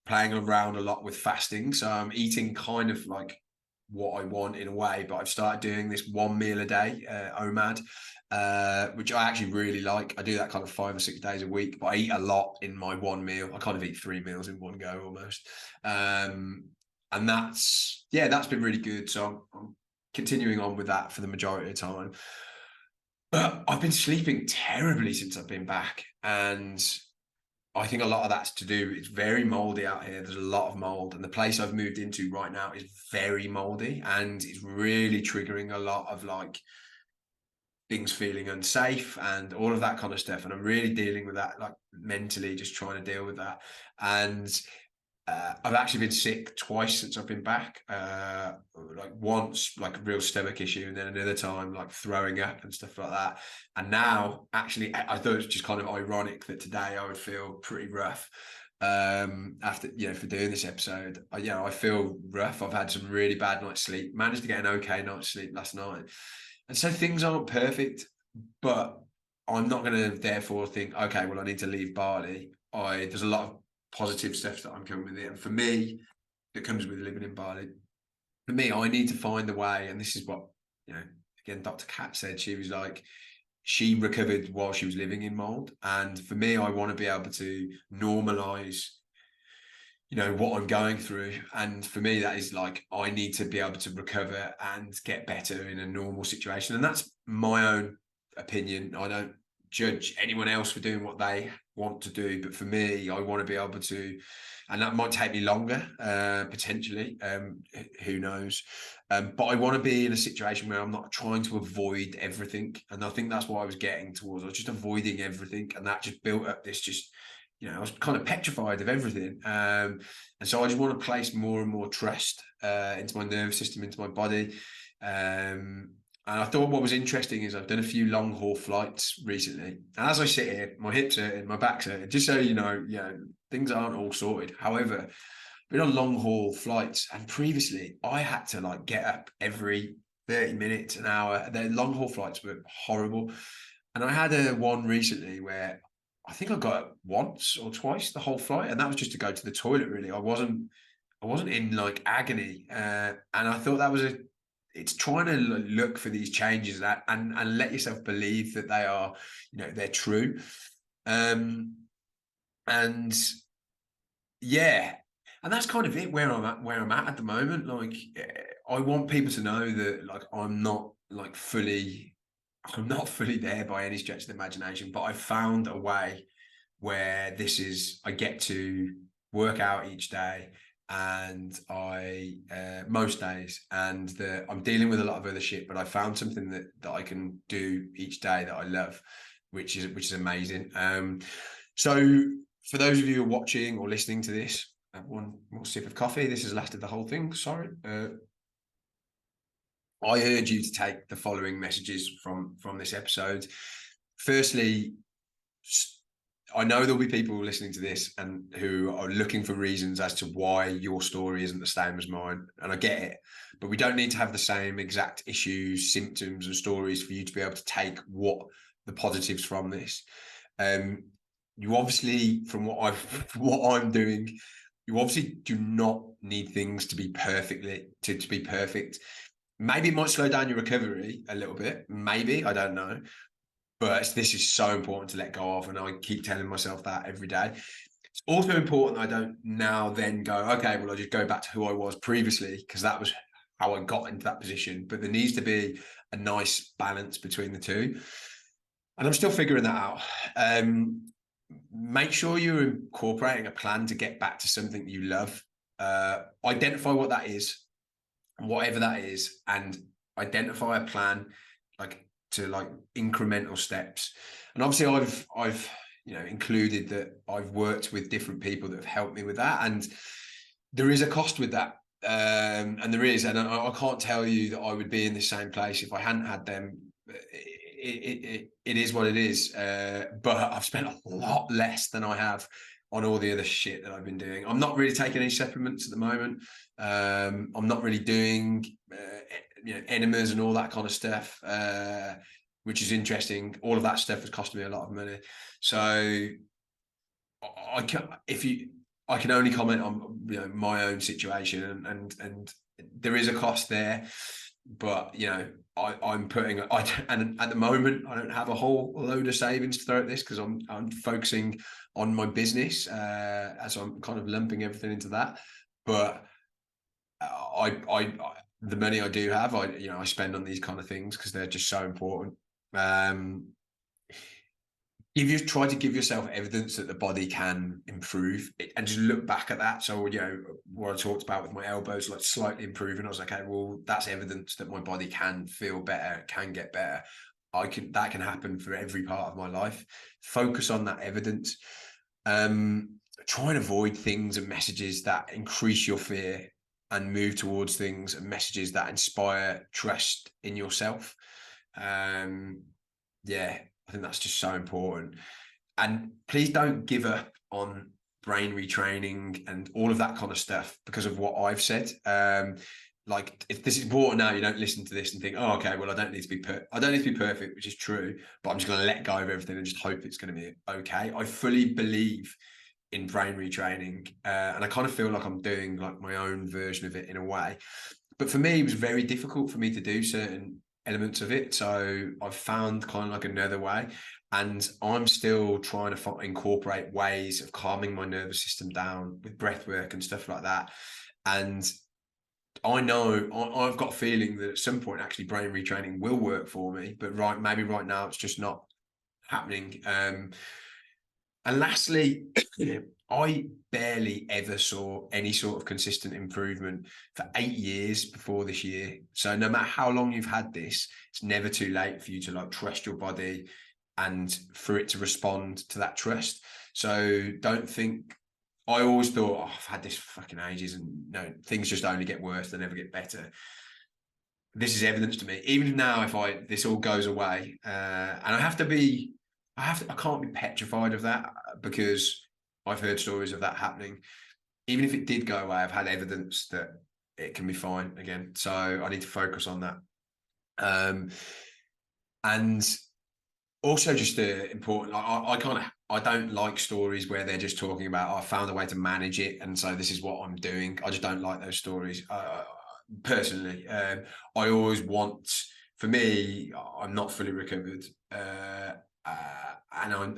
playing around a lot with fasting. So I'm eating kind of like what I want in a way, but I've started doing this 1 meal a day, OMAD, which I actually really like. I do that kind of 5 or 6 days a week, but I eat a lot in my one meal. I kind of eat 3 meals in one go almost. And that's been really good. So I'm continuing on with that for the majority of the time. But I've been sleeping terribly since I've been back. And I think a lot of that's to do, it's very moldy out here. There's a lot of mold, and the place I've moved into right now is very moldy, and it's really triggering a lot of like things feeling unsafe and all of that kind of stuff. And I'm really dealing with that, like mentally, just trying to deal with that. And I've actually been sick twice since I've been back. Like once, like a real stomach issue, and then another time, like throwing up and stuff like that. And now, actually, I thought it was just kind of ironic that today I would feel pretty rough after, for doing this episode. I feel rough. I've had some really bad night's sleep. Managed to get an okay night's sleep last night, and so things aren't perfect. But I'm not going to therefore think, okay, well, I need to leave Bali. There's a lot of positive stuff that I'm coming with it. And for me, that comes with living in Bali. For me, I need to find a way, and this is what, again, Dr. Kat said. She was like, she recovered while she was living in mold. And for me, I want to be able to normalize, what I'm going through. And for me, that is like, I need to be able to recover and get better in a normal situation. And that's my own opinion. I don't judge anyone else for doing what they want to do, but for me, I want to be able to, and that might take me longer, potentially, who knows, but I want to be in a situation where I'm not trying to avoid everything. And I think that's what I was getting towards. I was just avoiding everything, and that just built up this I was kind of petrified of everything, and so I just want to place more and more trust into my nervous system, into my body. And I thought what was interesting is I've done a few long haul flights recently. And as I sit here, my hips hurting, my back's hurting, just so you know, things aren't all sorted. However, I've been on long haul flights, and previously I had to like get up every 30 minutes, an hour. The long haul flights were horrible. And I had one recently where I think I got up once or twice the whole flight, and that was just to go to the toilet, really. I wasn't in like agony. And I thought that was it's trying to look for these changes and let yourself believe that they are, they're true. And yeah, and that's kind of it where I'm at the moment. Like, I want people to know that, like, I'm not fully there by any stretch of the imagination, but I've found a way where I get to work out each day, and I most days, and I'm dealing with a lot of other shit, but I found something that I can do each day that I love, which is amazing. So for those of you who are watching or listening to this, have one more sip of coffee. This has lasted the whole thing. Sorry. I urge you to take the following messages from this episode. Firstly, I know there'll be people listening to this and who are looking for reasons as to why your story isn't the same as mine. And I get it, but we don't need to have the same exact issues, symptoms, and stories for you to be able to take what the positives from this. You obviously, from what I'm doing, you obviously do not need things to be to be perfect. Maybe it might slow down your recovery a little bit. Maybe, I don't know. But this is so important to let go of, and I keep telling myself that every day. It's also important that I don't now then go, okay, well, I'll just go back to who I was previously, because that was how I got into that position. But there needs to be a nice balance between the two. And I'm still figuring that out. Make sure you're incorporating a plan to get back to something you love. Identify what that is, whatever that is, and identify a plan, to incremental steps. And obviously I've included that I've worked with different people that have helped me with that, and there is a cost with that. And there is, and I can't tell you that I would be in the same place if I hadn't had them. It is what it is. But I've spent a lot less than I have on all the other shit that I've been doing. I'm not really taking any supplements at the moment. I'm not really doing enemas and all that kind of stuff, which is interesting. All of that stuff has cost me a lot of money. So I can only comment on my own situation, and there is a cost there. But I'm putting and at the moment I don't have a whole load of savings to throw at this, because I'm focusing on my business, as I'm kind of lumping everything into that. But the money I do have, I spend on these kind of things because they're just so important. If you try to give yourself evidence that the body can improve and just look back at that. So, what I talked about with my elbows, like slightly improving, I was like, okay, well, that's evidence that my body can feel better, can get better. that can happen for every part of my life. Focus on that evidence. Try and avoid things and messages that increase your fear, and move towards things and messages that inspire trust in yourself. Yeah, I think that's just so important. And please don't give up on brain retraining and all of that kind of stuff because of what I've said. Like, if this is important now, you don't listen to this and think, oh, okay, well, I don't need to be perfect, which is true, but I'm just going to let go of everything and just hope it's going to be okay. I fully believe in brain retraining, and I kind of feel like I'm doing like my own version of it in a way. But for me, it was very difficult for me to do certain elements of it. So I've found kind of like another way, and I'm still trying to incorporate ways of calming my nervous system down with breath work and stuff like that. And I know I've got a feeling that at some point actually brain retraining will work for me, but maybe right now it's just not happening. And lastly, I barely ever saw any sort of consistent improvement for 8 years before this year. So no matter how long you've had this, it's never too late for you to like trust your body and for it to respond to that trust. So don't think, I always thought, oh, I've had this fucking ages and no, things just only get worse, they never get better. This is evidence to me. Even now, if this all goes away, and I can't be petrified of that, because I've heard stories of that happening. Even if it did go away, I've had evidence that it can be fine again. So I need to focus on that. And also just important, I don't like stories where they're just talking about, oh, I found a way to manage it, and so this is what I'm doing. I just don't like those stories. Personally, I always want, for me, I'm not fully recovered, and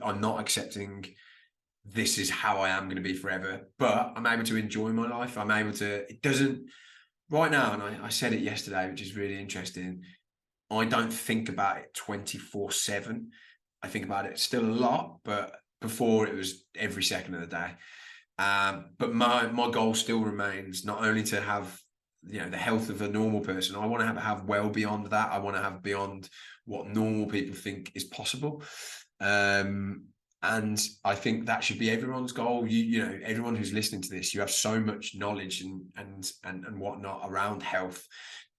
I'm not accepting this is how I am going to be forever, but I'm able to enjoy my life. I'm able to, it doesn't, right now, and I said it yesterday, which is really interesting, I don't think about it 24/7. I think about it still a lot, but before it was every second of the day. But my goal still remains not only to have, you know, the health of a normal person. I want to have well beyond that. I want to have beyond what normal people think is possible. And I think that should be everyone's goal. You know, everyone who's listening to this, you have so much knowledge and whatnot around health.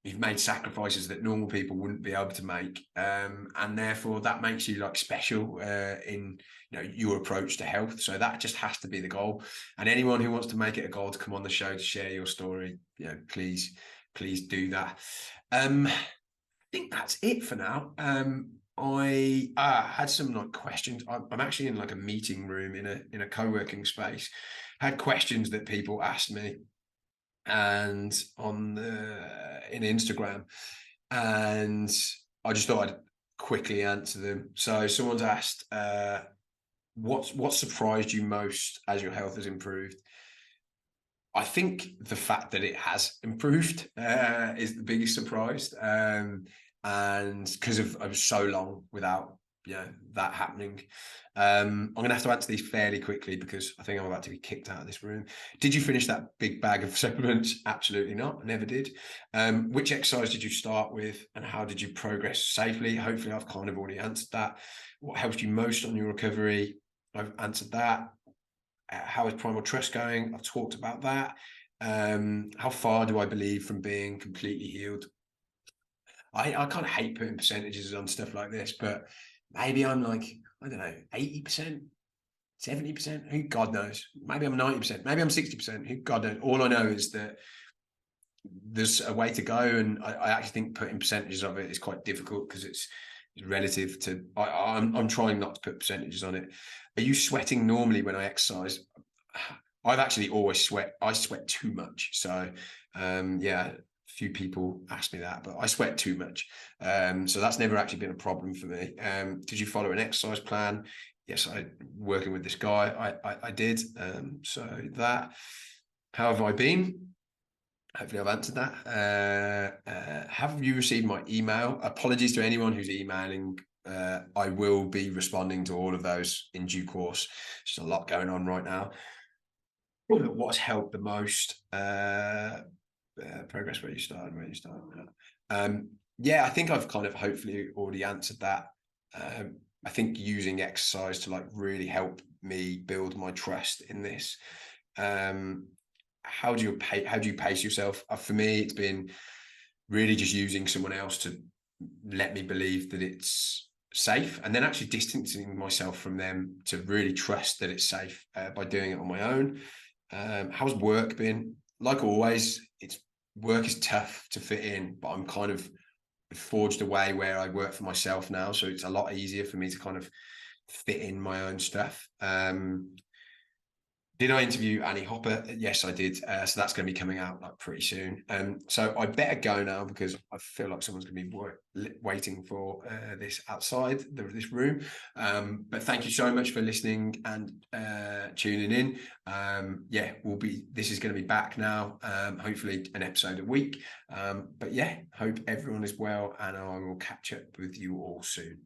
You've made sacrifices that normal people wouldn't be able to make, and therefore that makes you like special in, you know, your approach to health. So that just has to be the goal. And anyone who wants to make it a goal to come on the show to share your story, you know, please do that. I think that's it for now. I had some like questions. I'm actually in like a meeting room in a co-working space. Had questions that people asked me, and in Instagram, and I just thought I'd quickly answer them. So someone's asked, what surprised you most as your health has improved? I think the fact that it has improved is the biggest surprise, and because of so long without, you know, that happening. I'm going to have to answer these fairly quickly because I think I'm about to be kicked out of this room. Did you finish that big bag of supplements? Absolutely not. Never did. Which exercise did you start with and how did you progress safely? Hopefully I've kind of already answered that. What helped you most on your recovery? I've answered that. How is primal trust going? I've talked about that. How far do I believe from being completely healed? I kind of hate putting percentages on stuff like this, but maybe I'm like, I don't know, 80%, 70%, who God knows. Maybe I'm 90%, maybe I'm 60%, who God knows. All I know is that there's a way to go, and I actually think putting percentages of it is quite difficult because it's relative to, I'm trying not to put percentages on it. Are you sweating normally when I exercise? I've actually always sweat. I sweat too much. So yeah, few people ask me that, but I sweat too much. So that's never actually been a problem for me. Did you follow an exercise plan? Yes, working with this guy, I did. So that, how have I been? Hopefully I've answered that. Have you received my email? Apologies to anyone who's emailing. I will be responding to all of those in due course. There's a lot going on right now. What's helped the most? Progress where you started. Yeah, I think I've kind of hopefully already answered that. I think using exercise to like really help me build my trust in this. Um, how do you pace yourself? For me, it's been really just using someone else to let me believe that it's safe, and then actually distancing myself from them to really trust that it's safe by doing it on my own. How's work been? Like always, it's work is tough to fit in, but I'm kind of forged a way where I work for myself now, so it's a lot easier for me to kind of fit in my own stuff. Did I interview Annie Hopper? Yes, I did. So that's going to be coming out like pretty soon. So I better go now because I feel like someone's going to be waiting for this outside this room. But thank you so much for listening and tuning in. Yeah, this is going to be back now. Hopefully an episode a week. But yeah, hope everyone is well, and I will catch up with you all soon.